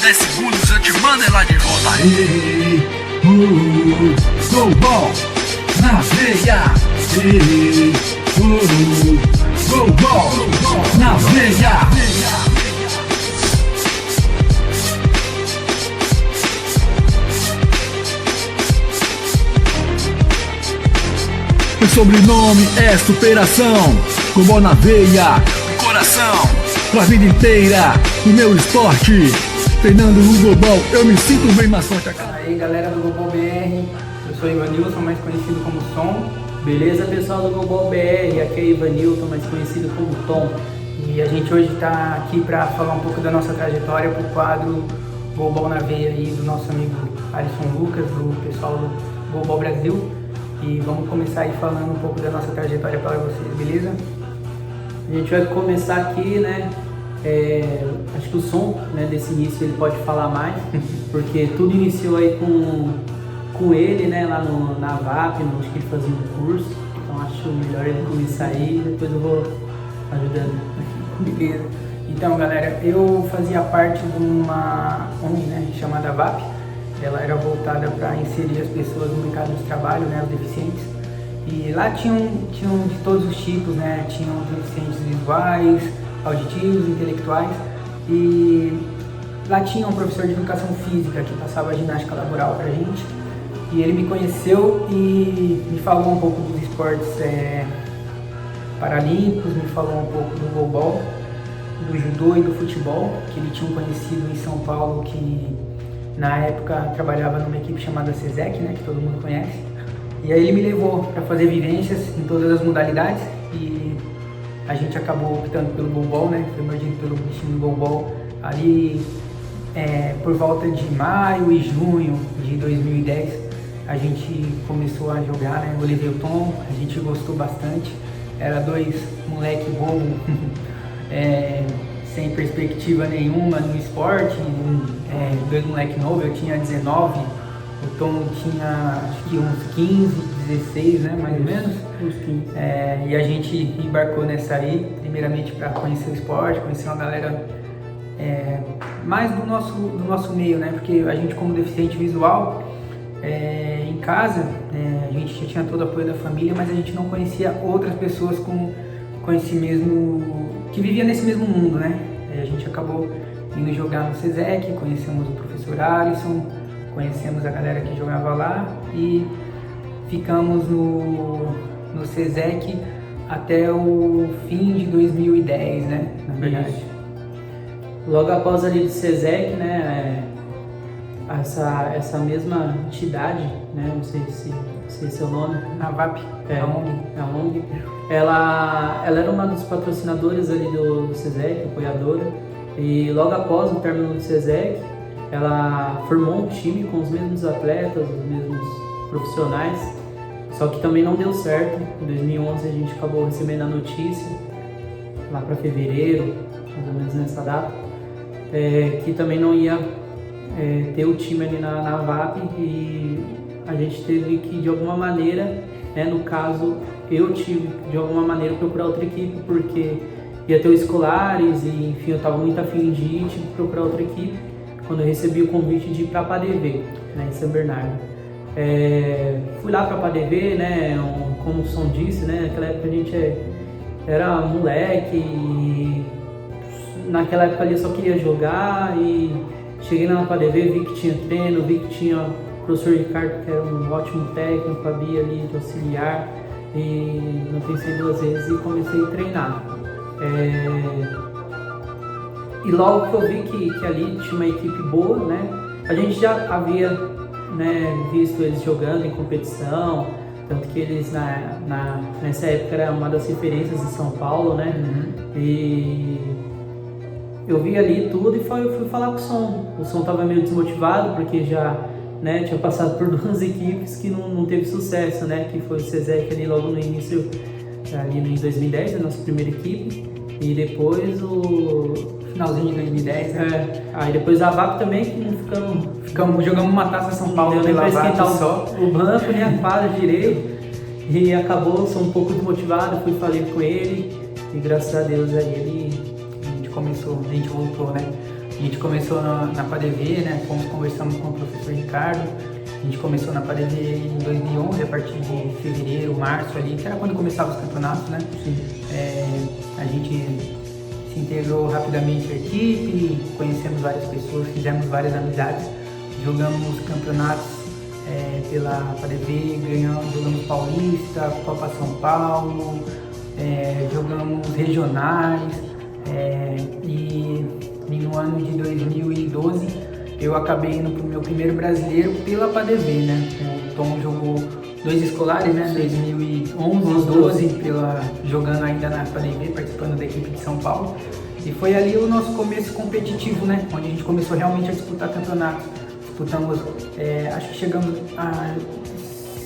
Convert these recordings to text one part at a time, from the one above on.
10 segundos eu te mando ela de volta. Ei, Global na veia. Ei, Global na veia. Meu sobrenome é superação, Global na veia, No coração, pra vida inteira, no meu esporte. Treinando no Global, eu me sinto bem mais forte. Aí galera do Global BR, eu sou Ivanilson, mais conhecido como Som. Beleza, pessoal do Global BR, aqui é Ivanilson, mais conhecido como Tom. E a gente hoje está aqui para falar um pouco da nossa trajetória para o quadro Global na Veia aí do nosso amigo Alisson Lucas, do pessoal do Global Brasil. E vamos começar aí falando um pouco da nossa trajetória para vocês, beleza? A gente vai começar aqui, né? Acho que o Som, né, desse início ele pode falar mais, porque tudo iniciou aí com ele, né, lá na VAP, acho que ele fazia um curso, então acho melhor ele começar aí e depois eu vou ajudando. Beleza. Então galera, eu fazia parte de uma ONG, né, chamada VAP. Ela era voltada para inserir as pessoas no mercado de trabalho, né, os deficientes. E lá tinham de todos os tipos, né, tinham deficientes visuais, auditivos, intelectuais. E lá tinha um professor de educação física que passava ginástica laboral pra gente. E ele me conheceu e me falou um pouco dos esportes paralímpicos, me falou um pouco do goalball, do judô e do futebol, que ele tinha um conhecido em São Paulo que na época trabalhava numa equipe chamada SESEC, né, que todo mundo conhece. E aí ele me levou para fazer vivências em todas as modalidades e a gente acabou optando pelo goalball, né, foi mordido pelo time do goalball ali por volta de maio e junho de 2010. A gente começou a jogar, né, eu levei o Tom, a gente gostou bastante, era dois moleque bobo, sem perspectiva nenhuma no esporte, dois moleque novo, eu tinha 19, o Tom tinha acho que uns 15, 16, né, mais ou menos. Uns 15. E a gente embarcou nessa aí, primeiramente para conhecer o esporte, conhecer uma galera mais do nosso meio, né, porque a gente como deficiente visual, em casa, a gente já tinha todo o apoio da família, mas a gente não conhecia outras pessoas com esse mesmo, que vivia nesse mesmo mundo, né? A gente acabou indo jogar no SESEC, conhecemos o professor Alisson, conhecemos a galera que jogava lá e ficamos no SESEC até o fim de 2010, né? Na verdade. Isso. Logo após ali do SESEC, né? Essa mesma entidade, né? Não sei se esse é o nome. A VAP, a ONG. A ONG. Ela era uma dos patrocinadores ali do SESEC, apoiadora, e logo após o término do SESEC, ela formou um time com os mesmos atletas, os mesmos profissionais, só que também não deu certo. Em 2011 a gente acabou recebendo a notícia, lá para fevereiro, mais ou menos nessa data, que também não ia ter o time ali na VAP, e a gente teve que, de alguma maneira, no caso, eu tive de alguma maneira procurar outra equipe, porque ia ter o Escolares e, enfim, eu estava muito afim de ir, tive que procurar outra equipe, quando eu recebi o convite de ir para Padevê, né, em São Bernardo. Fui lá para Padevê, né, como o Som disse, né, naquela época a gente era moleque, e naquela época ali eu só queria jogar, e cheguei lá na Padevê, vi que tinha treino, vi que tinha o professor Ricardo, que era um ótimo técnico, a Bia ali de auxiliar, e não pensei duas vezes e comecei a treinar. E logo que eu vi que ali tinha uma equipe boa, né, a gente já havia, né, visto eles jogando em competição, tanto que eles nessa época era uma das referências em São Paulo, né, e eu vi ali tudo e fui falar com o Som. O Som estava meio desmotivado porque já, né, tinha passado por duas equipes que não teve sucesso, né, que foi o SESEC ali logo no início, ali em 2010, a nossa primeira equipe, e depois o Finalzinho de 2010, né? aí depois a VAP também, que Jogamos uma taça São Paulo não deu nem pela pra esquentar VAP só. o banco, nem a quadra direito, e acabou, sou um pouco desmotivado, falei com ele, e graças a Deus aí a gente voltou, né? A gente começou na PADV, né? Conversamos com o professor Ricardo. A gente começou na PADV em 2011, a partir de fevereiro, março ali, que era quando começavam os campeonatos, né? A gente se integrou rapidamente à equipe, conhecemos várias pessoas, fizemos várias amizades, jogamos campeonatos pela PADV, jogamos Paulista, Copa São Paulo, jogamos regionais, e no ano de 2012 eu acabei indo pro meu primeiro brasileiro pela PADV, né? O Tom jogou 2 escolares, né? 2011, 12, jogando ainda na PADV, participando da equipe de São Paulo. E foi ali o nosso começo competitivo, né? Onde a gente começou realmente a disputar campeonatos. Disputamos, acho que chegamos a,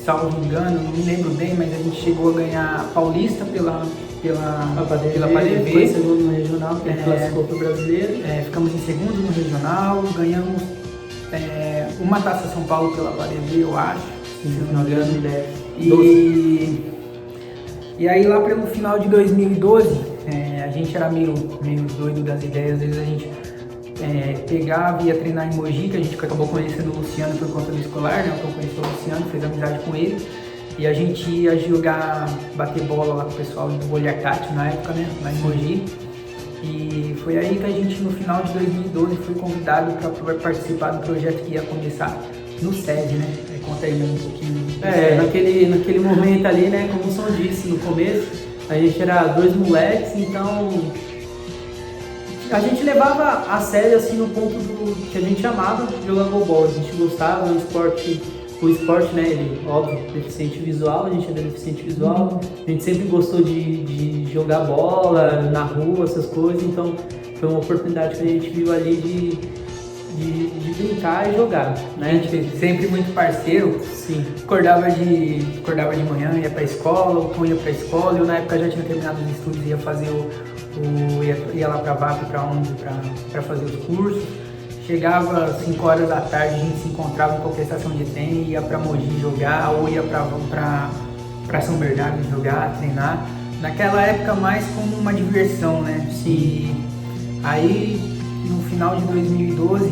salvo engano, não me lembro bem, mas a gente chegou a ganhar Paulista pela PADV. Foi segundo no regional, que classificou para o brasileiro. Ficamos em segundo no regional, ganhamos uma Taça São Paulo pela PADV, eu acho, se não me engano. E aí lá pelo final de 2012, a gente era meio doido das ideias, às vezes a gente pegava e ia treinar em Mogi, que a gente acabou conhecendo o Luciano por conta do escolar, né? Então conheceu o Luciano, fez amizade com ele. E a gente ia jogar, bater bola lá com o pessoal do Olhar Tátil na época, né? Lá em Mogi. E foi aí que a gente, no final de 2012, foi convidado para participar do projeto que ia começar no SESI, né? Conta aí um pouquinho. Naquele momento ali, né? Como o Som disse no começo, a gente era 2 moleques, então a gente levava a sério, assim, no ponto que a gente amava jogar goalball. A gente gostava do esporte. O esporte, né, ele, óbvio, deficiente visual, a gente é deficiente visual, a gente sempre gostou de jogar bola na rua, essas coisas, então foi uma oportunidade que a gente viu ali de brincar e jogar, né? A gente sempre muito parceiro. Sim. Acordava de manhã, ia pra escola, o Tom ia pra escola, eu na época já tinha terminado os estudos, ia fazer ia lá pra VAP, pra ONG, pra fazer os cursos. Chegava 5 horas da tarde, a gente se encontrava em qualquer estação de trem, ia pra Mogi jogar ou ia pra São Bernardo jogar, treinar. Naquela época mais como uma diversão, né? E aí no final de 2012,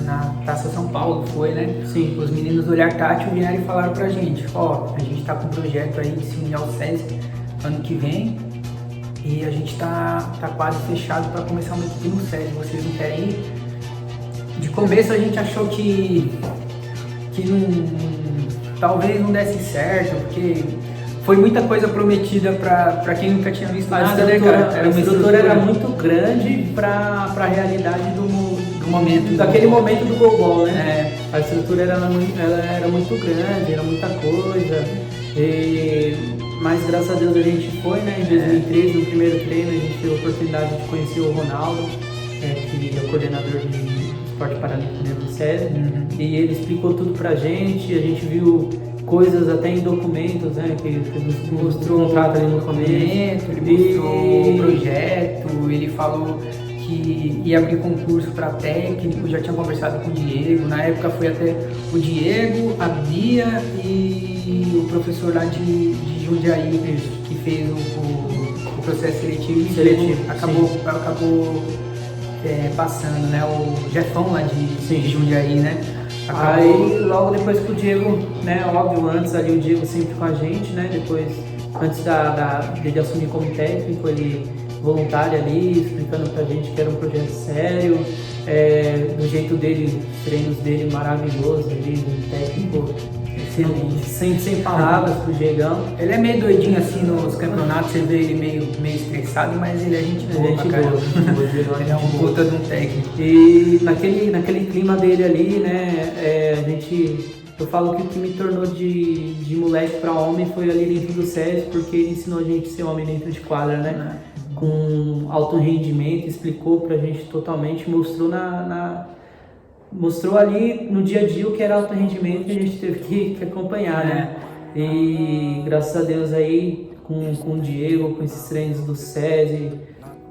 na Taça São Paulo foi, né? Sim. Os meninos do Olhar Tátil vieram e falaram pra gente, a gente tá com um projeto aí de se unir ao SESI ano que vem e a gente tá quase fechado para começar uma equipe no SESI, vocês não querem ir? De começo a gente achou que talvez não desse certo, porque foi muita coisa prometida para quem nunca tinha visto nada, né, cara? A estrutura era muito grande para a realidade do momento, daquele momento do goalball, né? A estrutura ela era muito grande, era muita coisa, mas graças a Deus a gente foi, né? Em 2013, no primeiro treino, a gente teve a oportunidade de conhecer o Ronaldo, que é o coordenador de esporte paralímpico dentro do SESI, e ele explicou tudo pra gente, a gente viu coisas até em documentos, né, que nos mostrou um contrato ali no começo, ele mostrou o projeto, ele falou que ia abrir concurso para técnico, já tinha conversado com o Diego, na época foi até o Diego, a Bia e o professor lá de Jundiaí, que fez o processo seletivo. Acabou passando, né, o Jefão lá de Jundiaí, né? Aí logo depois que o Diego, né, óbvio, antes ali o Diego sempre com a gente, né, depois, antes dele assumir como técnico, ele voluntário ali, explicando pra gente que era um projeto sério, do jeito dele, os treinos dele maravilhosos ali, um técnico excelente, sem palavras pro Diegão. Ele é meio doidinho assim nos campeonatos, você vê ele meio estressado, mas ele é gente boa pra caramba. Ele é um puta de um técnico. E naquele clima dele ali, né, eu falo que o que me tornou de moleque pra homem foi ali dentro do SESI, porque ele ensinou a gente a ser homem dentro de quadra, né? Com alto rendimento, explicou pra gente totalmente, mostrou ali no dia a dia o que era alto rendimento que a gente teve que acompanhar, né? E graças a Deus aí, com o Diego, com esses treinos do SESI,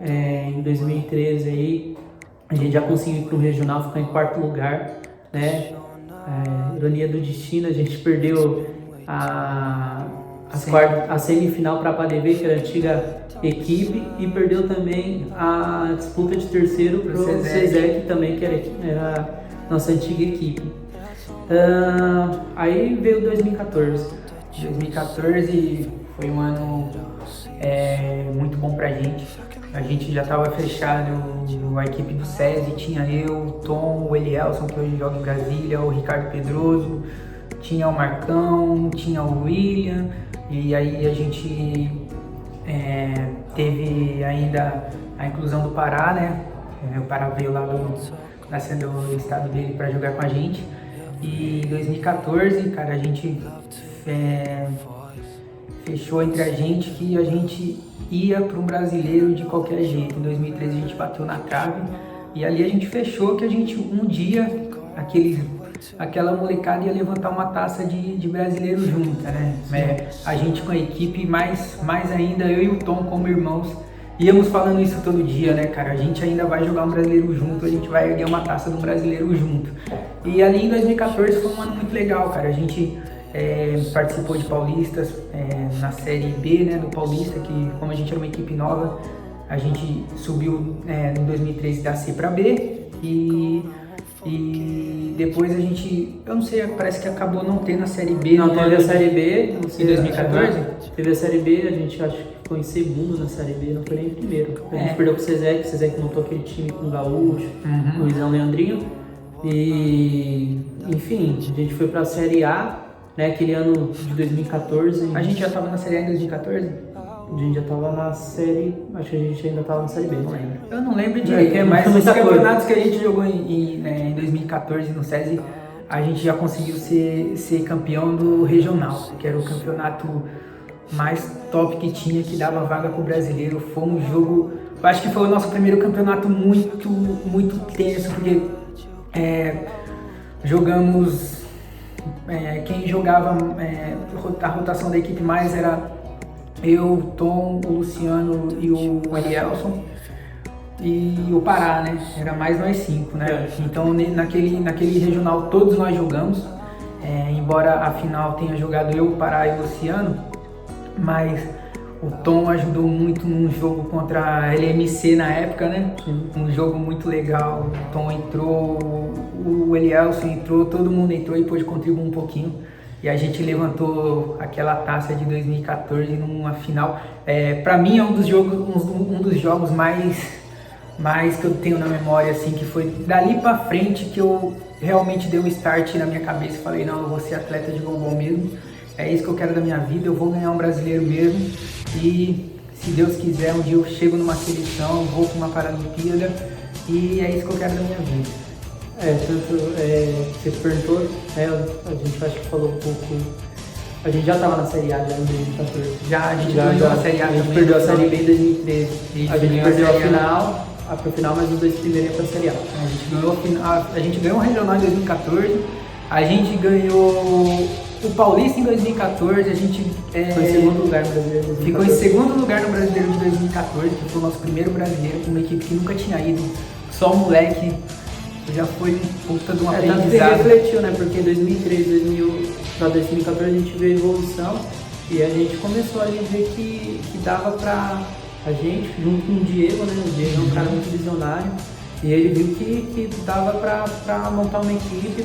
em 2013 aí, a gente já conseguiu ir pro regional, ficar em 4º lugar, né? Ironia do destino, a gente perdeu a a semifinal para a PADV, que era a antiga equipe, e perdeu também a disputa de terceiro para o SESEC também, que era a nossa antiga equipe. Aí veio 2014. 2014 foi um ano muito bom pra gente. A gente já estava fechado, a equipe do SESI, tinha eu, o Tom, o Elielson, que hoje joga em Brasília, o Ricardo Pedroso, tinha o Marcão, tinha o William, e aí a gente teve ainda a inclusão do Pará, né? O Pará veio lá do estado dele para jogar com a gente. E em 2014, cara, a gente fechou entre a gente que a gente ia para um brasileiro de qualquer jeito. Em 2013 a gente bateu na trave e ali a gente fechou que a gente um dia, aquela molecada ia levantar uma taça de brasileiro junta, né? A gente com a equipe, mais ainda eu e o Tom como irmãos, íamos falando isso todo dia, né, cara? A gente ainda vai jogar um brasileiro junto, a gente vai erguer uma taça de um brasileiro junto. E ali em 2014 foi um ano muito legal, cara. A gente participou de paulistas na série B, né, do Paulista, que como a gente era uma equipe nova, a gente subiu em 2013 da C para B e depois a gente, eu não sei, parece que acabou não tendo a série B. Não, teve a série B em 2014? Teve a série B, a gente acho que ficou em segundo na série B, não foi nem em primeiro. A gente perdeu pro SESEC, o SESEC montou aquele time com o Gaúcho, Luizão, Leandrinho. E, enfim, a gente foi pra série A, né, aquele ano de 2014. A gente já tava na série A em 2014? A gente já tava na série, acho que a gente ainda tava na série B, não lembro. Eu não lembro direito, mas os campeonatos que a gente jogou em 2014 no SESI, a gente já conseguiu ser campeão do regional, que era o campeonato mais top que tinha, que dava vaga pro brasileiro. Foi um jogo, eu acho que foi o nosso primeiro campeonato muito, muito tenso, porque jogamos, quem jogava, a rotação da equipe mais era eu, o Tom, o Luciano e o Elielson e o Pará, né? Era mais nós 5, né? Então naquele regional todos nós jogamos, embora a final tenha jogado eu, o Pará e o Luciano, mas o Tom ajudou muito num jogo contra a LMC na época, né? Um jogo muito legal. O Tom entrou, o Elielson entrou, todo mundo entrou e pôde contribuir um pouquinho. E a gente levantou aquela taça de 2014 numa final. Para mim é um dos jogos mais que eu tenho na memória, assim, que foi dali para frente que eu realmente dei um start na minha cabeça e falei, não, eu vou ser atleta de goalball mesmo. É isso que eu quero da minha vida, eu vou ganhar um brasileiro mesmo. E se Deus quiser, um dia eu chego numa seleção, vou para uma Paralimpíada e é isso que eu quero da minha vida. Você perguntou, né, a gente acho que falou um pouco, a gente já estava na Série A já em 2014. A gente ganhou a Série A, a gente perdeu a Série B em 2013. A gente perdeu pro final, mas os 2 primeiros iam pra Série A. A gente ganhou o Regional em 2014, a gente ganhou o Paulista em 2014, a gente foi em segundo lugar no Brasileiro de 2014. Ficou em segundo lugar no Brasileiro de 2014, que foi o nosso primeiro brasileiro, com uma equipe que nunca tinha ido, só um moleque. Já foi puta de uma aprendizado. Refletiu, né? Porque em 2013, para 2014 a gente viu a evolução e a gente começou a ver que dava pra a gente, junto com o Diego, né? O Diego é um cara muito visionário e ele viu que dava pra montar uma equipe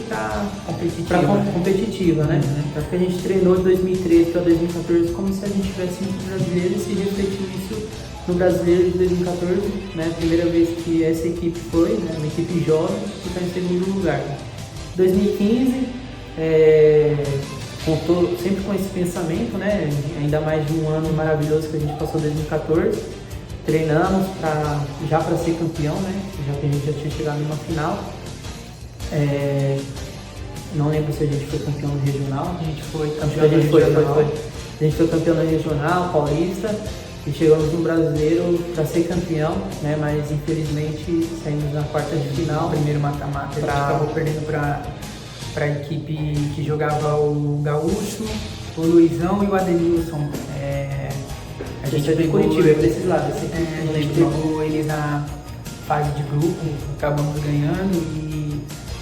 competitiva, né? Então que a gente treinou de 2013 para 2014 como se a gente tivesse muito brasileiro e se refletiu isso no Brasileiro de 2014, né, primeira vez que essa equipe foi, né, uma equipe jovem, que está em segundo lugar. 2015, contou sempre com esse pensamento, né, ainda mais de um ano maravilhoso que a gente passou em 2014, treinamos já para ser campeão, né, já que a gente já tinha chegado numa final. Não lembro se a gente foi campeão no regional. A gente foi campeão no regional. A gente foi campeão no regional, paulista. E chegamos no brasileiro para ser campeão, né? Mas infelizmente saímos na quarta de final. Primeiro mata-mata, a gente acabou perdendo para a equipe que jogava o Gaúcho, o Luizão e o Adenilson. A gente pegou Curitiba, desses lados. A gente pegou eles na fase de grupo, acabamos ganhando e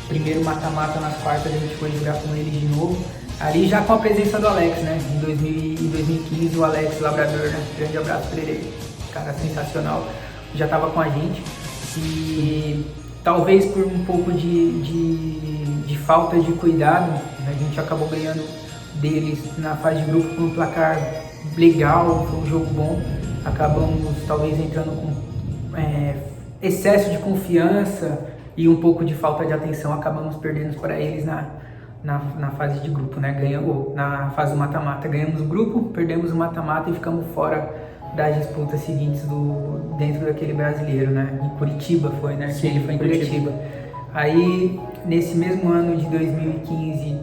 primeiro mata-mata nas quartas a gente foi jogar com eles de novo. Ali já com a presença do Alex, né? Em 2015 o Alex Labrador, né? Grande abraço pra ele, cara sensacional, já estava com a gente. E talvez por um pouco de falta de cuidado, a gente acabou ganhando deles na fase de grupo com um placar legal, foi um jogo bom. Acabamos talvez entrando com excesso de confiança e um pouco de falta de atenção, acabamos perdendo para eles na fase de grupo, né? Na fase do mata-mata, ganhamos o grupo, perdemos o mata-mata e ficamos fora das disputas seguintes dentro daquele brasileiro, né? Em Curitiba foi, né? Sim, ele foi em Curitiba. Aí, nesse mesmo ano de 2015,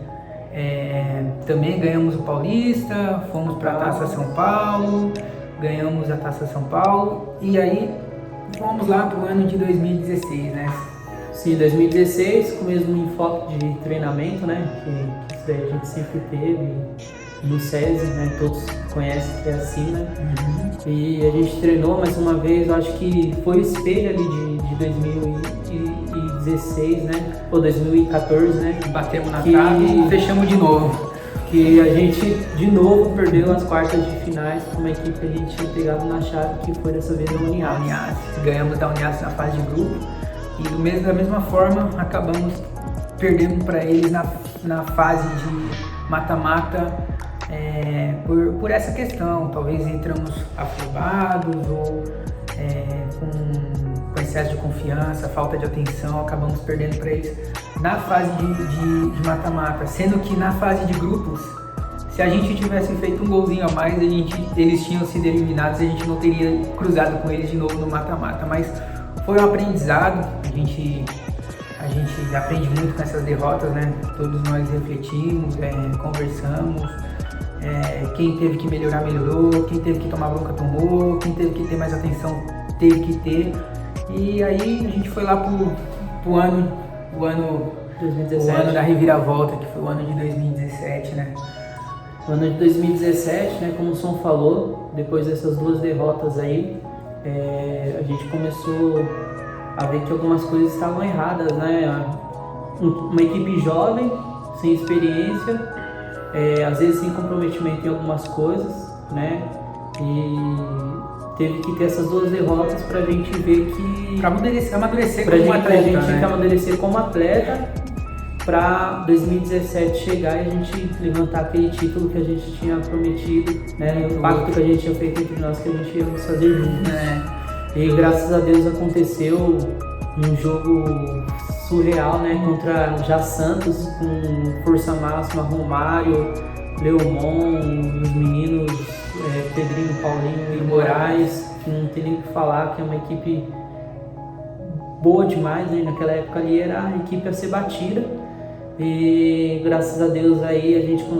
também ganhamos o Paulista, fomos para a Taça São Paulo, ganhamos a Taça São Paulo e aí fomos lá para o ano de 2016, né? Sim, 2016, com o mesmo enfoque de treinamento, né? Que isso daí a gente sempre teve no SESI, né? Todos conhecem que é assim, né? E a gente treinou mais uma vez, eu acho que foi o espelho ali de 2016, né? Ou 2014, né? Batemos na trave e fechamos de novo. Que a gente de novo perdeu as quartas de finais com uma equipe que a gente tinha pegado na chave, que foi dessa vez a Unias. Ganhamos da Unias na fase de grupo e da mesma forma acabamos perdendo para eles na fase de mata-mata por essa questão. Talvez entramos afobados ou com excesso de confiança, falta de atenção, acabamos perdendo para eles na fase de mata-mata, sendo que na fase de grupos, se a gente tivesse feito um golzinho a mais, eles tinham sido eliminados e a gente não teria cruzado com eles de novo no mata-mata, mas foi um aprendizado, a gente aprende muito com essas derrotas, né? Todos nós refletimos, conversamos, quem teve que melhorar, melhorou, quem teve que tomar bronca, tomou, quem teve que ter mais atenção, teve que ter. E aí a gente foi lá pro ano 2017. O ano da reviravolta, que foi o ano de 2017, né? O ano de 2017, né, como o Som falou, depois dessas duas derrotas aí, a gente começou a ver que algumas coisas estavam erradas, né? Uma equipe jovem, sem experiência, às vezes sem comprometimento em algumas coisas, né? E teve que ter essas duas derrotas pra gente ver que... Pra amadurecer como atleta, pra gente né? amadurecer como atleta, pra 2017 chegar e a gente levantar aquele título que a gente tinha prometido, né? O pacto que a gente tinha feito entre nós, que a gente ia fazer juntos. E graças a Deus aconteceu um jogo surreal, né? Contra já Santos, com força máxima, Romário, Leomon, os meninos Pedrinho, Paulinho e Moraes, que não tem nem o que falar, que é uma equipe boa demais, né? Naquela época ali era a equipe a ser batida. E graças a Deus aí a gente, com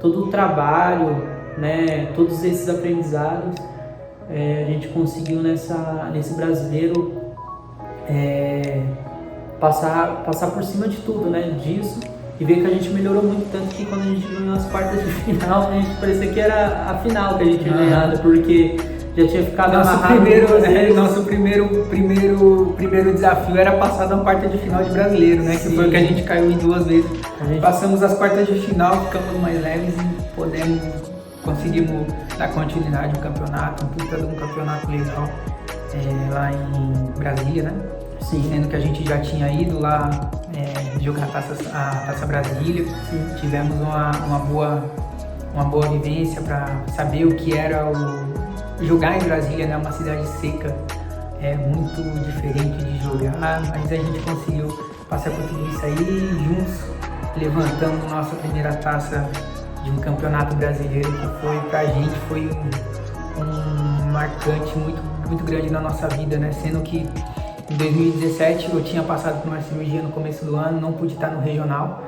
todo o trabalho, né, todos esses aprendizados, a gente conseguiu nesse brasileiro passar por cima de tudo, né, disso, e ver que a gente melhorou muito, tanto que quando a gente ganhou as quartas de final, a gente parecia que era a final que a gente tinha ganhado, porque já tinha ficado nosso primeiro desafio era passar da quarta de final de brasileiro, né? Sim. Que foi o que a gente caiu em 2 vezes. Passamos as quartas de final, ficamos mais leves e conseguimos dar continuidade no campeonato, um campeonato legal lá em Brasília, né? Sim. Sendo que a gente já tinha ido lá jogar a Taça Brasília. Sim. Tivemos uma boa vivência para saber o que era jogar em Brasília, né? Uma cidade seca, muito diferente de jogar, mas a gente conseguiu passar por tudo isso aí, juntos levantamos nossa primeira taça de um campeonato brasileiro, que foi pra gente um marcante muito grande na nossa vida, né? Sendo que em 2017 eu tinha passado por uma cirurgia no começo do ano, não pude estar no regional,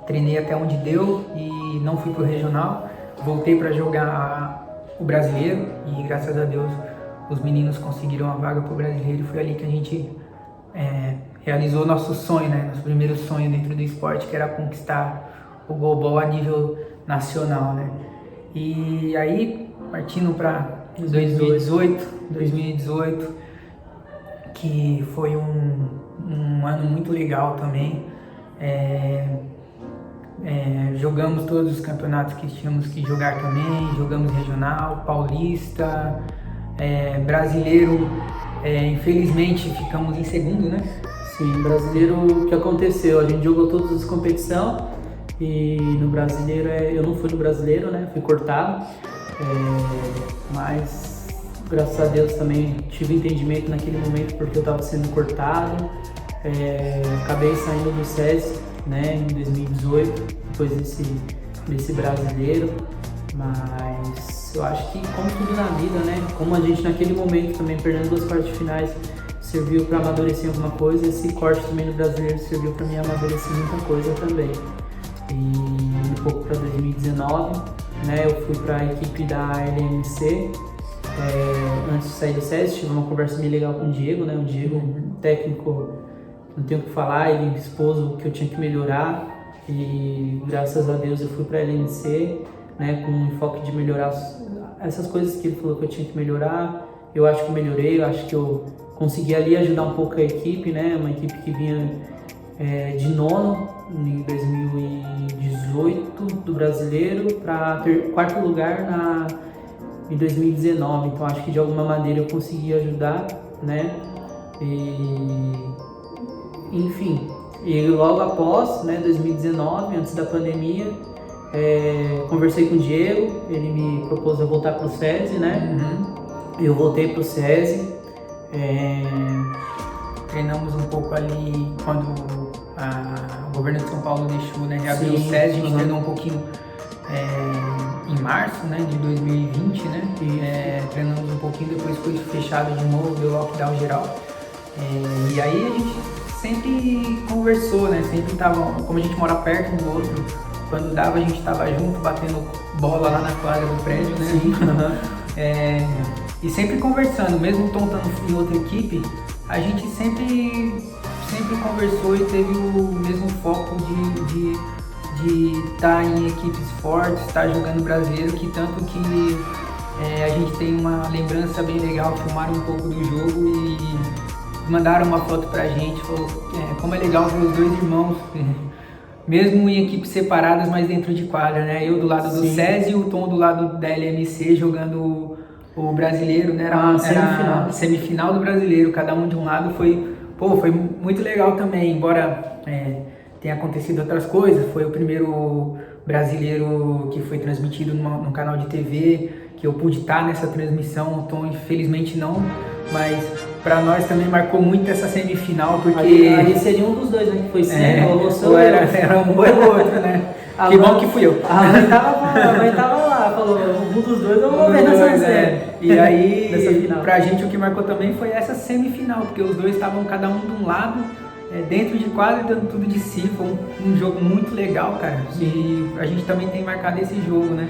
treinei até onde deu e não fui pro regional, voltei para jogar o brasileiro e graças a Deus os meninos conseguiram a vaga pro brasileiro e foi ali que a gente realizou nosso sonho, né? Nosso primeiro sonho dentro do esporte, que era conquistar o goalball a nível nacional, né? E aí, partindo para 2018, que foi um ano muito legal também, Jogamos todos os campeonatos que tínhamos que jogar também, jogamos regional, paulista, brasileiro, infelizmente ficamos em segundo, né? Sim, brasileiro, o que aconteceu? A gente jogou todas as competições e no brasileiro, eu não fui no brasileiro, né? Fui cortado, mas graças a Deus também tive entendimento naquele momento porque eu estava sendo cortado. Acabei saindo do SESI, né, em 2018, depois desse brasileiro, mas eu acho que como tudo na vida, né, como a gente naquele momento também perdendo 2 quartas finais serviu para amadurecer alguma coisa, esse corte também no brasileiro serviu para mim amadurecer muita coisa também. E um pouco para 2019, né, eu fui para a equipe da LMC. Antes de sair do SESI, tive uma conversa bem legal com o Diego, né, o Diego, técnico, não tenho o que falar, ele expôs o que eu tinha que melhorar e graças a Deus eu fui para a LMC, né, com um enfoque de melhorar essas coisas que ele falou que eu tinha que melhorar. Eu acho que eu melhorei, eu acho que eu consegui ali ajudar um pouco a equipe, né, uma equipe que vinha de nono em 2018 do brasileiro para ter 4º lugar em 2019, então acho que de alguma maneira eu consegui ajudar, né, enfim, e logo após, né, 2019, antes da pandemia, conversei com o Diego, ele me propôs eu voltar para o SESI, né? Eu voltei para o SESI, treinamos um pouco ali quando o governo de São Paulo deixou, né, reabrir o SESI, a gente treinou um pouquinho em março, né, de 2020, né? Treinamos um pouquinho, depois foi fechado de novo, deu lockdown geral. E aí a gente sempre conversou, né? Sempre tava, como a gente mora perto um do outro, quando dava a gente tava junto, batendo bola lá na quadra do prédio, né? Sim. E sempre conversando, mesmo o Tom estando em outra equipe, a gente sempre conversou e teve o mesmo foco de estar em equipes fortes, estar jogando brasileiro, que tanto que a gente tem uma lembrança bem legal, filmaram um pouco do jogo e mandaram uma foto pra gente, falou como é legal ver os 2 irmãos, mesmo em equipes separadas, mas dentro de quadra, né? Eu do lado do SESI e o Tom do lado da LMC jogando o brasileiro, né? Era semifinal do brasileiro, cada um de um lado, foi muito legal também, embora tenha acontecido outras coisas, foi o primeiro brasileiro que foi transmitido no canal de TV, que eu pude estar nessa transmissão, o Tom infelizmente não, mas para nós também marcou muito essa semifinal, porque... Aí seria um dos dois, né, que foi ou era um ou outro, né? Que bom que fui eu. A mãe tava lá, falou, um dos dois eu vou ver nessa série. E aí, pra gente o que marcou também foi essa semifinal, porque os dois estavam cada um de um lado, dentro de quadra, dando tudo de si. Foi um jogo muito legal, cara. E a gente também tem marcado esse jogo, né?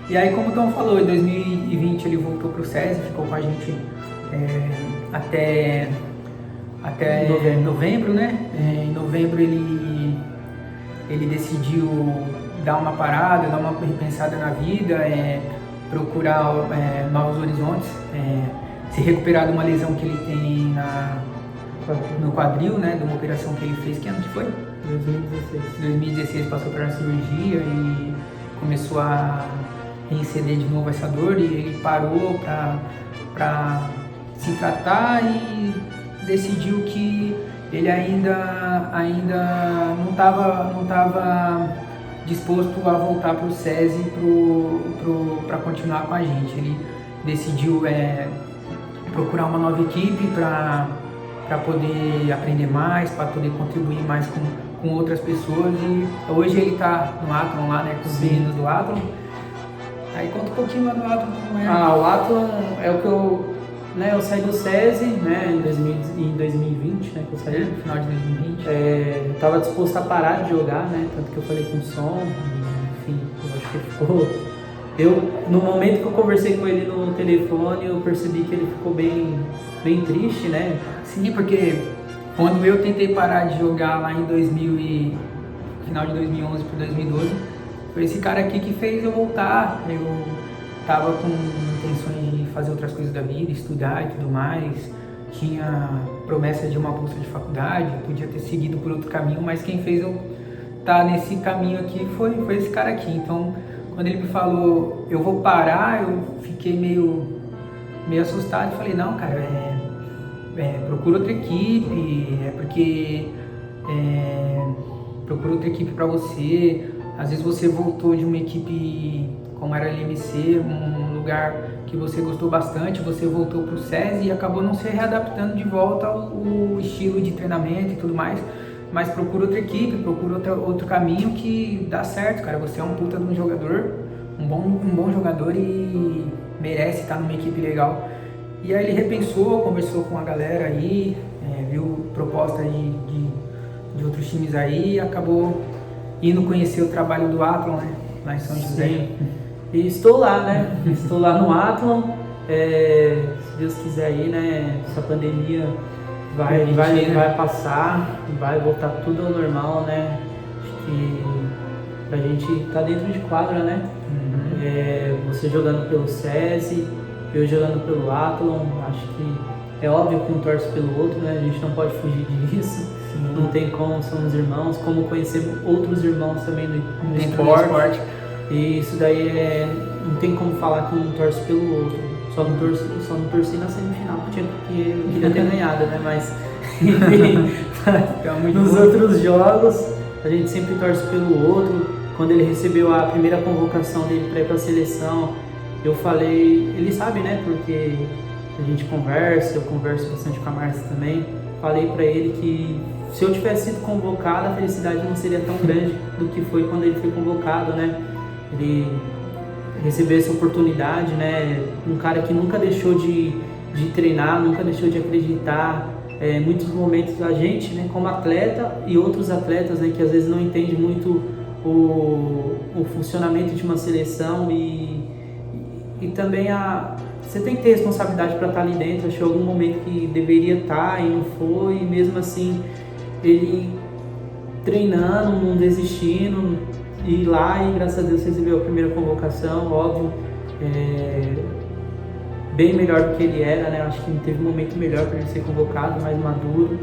E aí, como o Tom falou, em 2020 ele voltou pro SESI, ficou com a gente até novembro, né? Em novembro ele decidiu dar uma parada, dar uma repensada na vida, procurar novos horizontes, se recuperar de uma lesão que ele tem no quadril, né? De uma operação que ele fez, que ano que foi? 2016 passou para a cirurgia e começou a reincidir de novo essa dor, e ele parou para se tratar e decidiu que ele ainda não estava disposto a voltar para o SESI para continuar com a gente. Ele decidiu procurar uma nova equipe para poder aprender mais, para poder contribuir mais com outras pessoas, e hoje ele está no Athlon lá, né, com os meninos do Athlon. Aí conta um pouquinho lá do Athlon como é. O Athlon é o que eu saí do SESI, né, em 2020, né, que eu saí No final de 2020. Eu estava disposto a parar de jogar, né, tanto que eu falei com o Som, enfim, eu acho que ficou... no momento que eu conversei com ele no telefone, eu percebi que ele ficou bem triste, né. Sim, porque quando eu tentei parar de jogar lá em final de 2011 para 2012, foi esse cara aqui que fez eu voltar. Eu tava com intenções de fazer outras coisas da vida, estudar e tudo mais, tinha promessa de uma bolsa de faculdade, podia ter seguido por outro caminho, mas quem fez eu tá nesse caminho aqui foi esse cara aqui. Então, quando ele me falou, eu vou parar, eu fiquei meio assustado e falei, não, cara, procura outra equipe, procura outra equipe para você. Às vezes você voltou de uma equipe como era a LMC, um lugar que você gostou bastante, você voltou pro SESI e acabou não se readaptando de volta ao estilo de treinamento e tudo mais. Mas procura outra equipe, procura outro caminho que dá certo, cara. Você é um puta de um jogador, um bom jogador e merece estar numa equipe legal. E aí ele repensou, conversou com a galera aí, viu proposta de outros times aí e acabou indo conhecer o trabalho do Athlon, né? Lá em São José. Sim. E estou lá, né? Estou lá no Athlon. Se Deus quiser aí, né? Essa pandemia vai passar, vai voltar tudo ao normal, né? Acho que a gente tá dentro de quadra, né? Você jogando pelo SESI, eu jogando pelo Athlon, acho que é óbvio que um torce pelo outro, né? A gente não pode fugir disso. Não tem como, somos irmãos, como conhecer outros irmãos também no esporte. E isso daí não tem como falar que um torce pelo outro. Só não torci na semifinal, porque eu queria ter ganhado, né? Mas, enfim, nos outros jogos, a gente sempre torce pelo outro. Quando ele recebeu a primeira convocação dele para ir para a seleção, eu falei, ele sabe, né? Porque a gente conversa, eu converso bastante com a Márcia também. Falei para ele que se eu tivesse sido convocado, a felicidade não seria tão grande do que foi quando ele foi convocado, né? Ele recebeu essa oportunidade, né? Um cara que nunca deixou de treinar, nunca deixou de acreditar. Muitos momentos a gente, né, como atleta e outros atletas, né, que às vezes não entendem muito o funcionamento de uma seleção e também você tem que ter responsabilidade para estar ali dentro. Achei algum momento que deveria estar e não foi, e mesmo assim ele treinando, não desistindo, ir lá e graças a Deus recebeu a primeira convocação, óbvio, bem melhor do que ele era, né? Acho que não teve um momento melhor para ele ser convocado, mais maduro,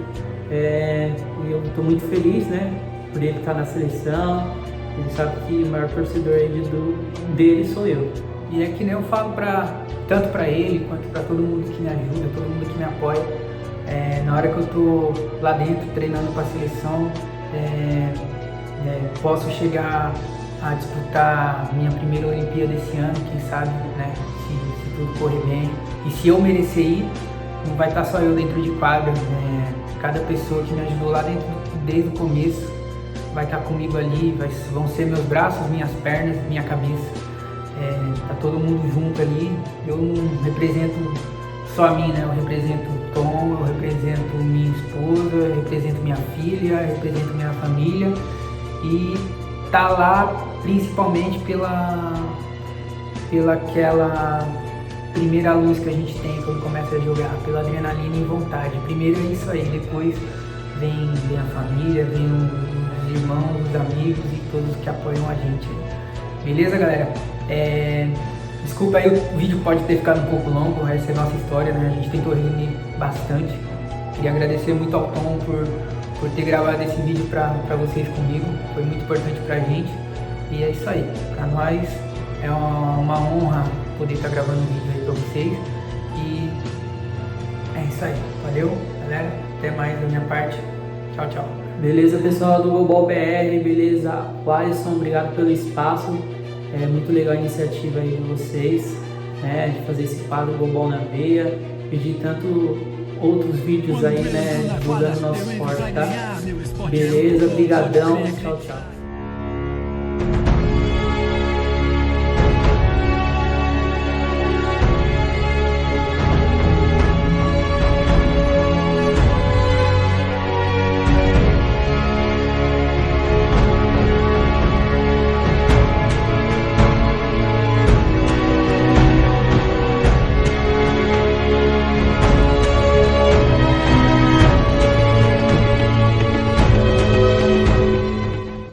e eu estou muito feliz, né, por ele estar na seleção. Ele sabe que o maior torcedor dele sou eu. E é que nem eu falo tanto para ele quanto para todo mundo que me ajuda, todo mundo que me apoia. Na hora que eu tô lá dentro treinando para a seleção, posso chegar a disputar minha primeira Olimpíada esse ano, quem sabe, né? Se tudo correr bem. E se eu merecer ir, não vai estar só eu dentro de quadra. Cada pessoa que me ajudou lá dentro desde o começo vai estar comigo ali, vão ser meus braços, minhas pernas, minha cabeça. Tá todo mundo junto ali. Eu não represento só a mim, né? Eu represento o Tom, eu represento minha esposa, eu represento minha filha, eu represento minha família. E tá lá principalmente pela aquela primeira luz que a gente tem quando começa a jogar, pela adrenalina e vontade. Primeiro é isso aí, depois vem a família, vem os irmãos, os amigos e todos que apoiam a gente. Beleza, galera? Desculpa aí, o vídeo pode ter ficado um pouco longo, essa é a nossa história, né? A gente tentou resumir bastante. Queria agradecer muito ao Tom por ter gravado esse vídeo pra vocês comigo, foi muito importante pra gente. E é isso aí, pra nós é uma honra poder estar gravando um vídeo aí pra vocês. E é isso aí, valeu, galera, até mais da minha parte, tchau, tchau. Beleza, pessoal do Global BR, beleza? Alisson, obrigado pelo espaço. É muito legal a iniciativa aí de vocês, né, de fazer esse quadro Global na Veia, pedir tanto outros vídeos aí, né, divulgando nosso esporte, tá? Beleza, brigadão, tchau, tchau.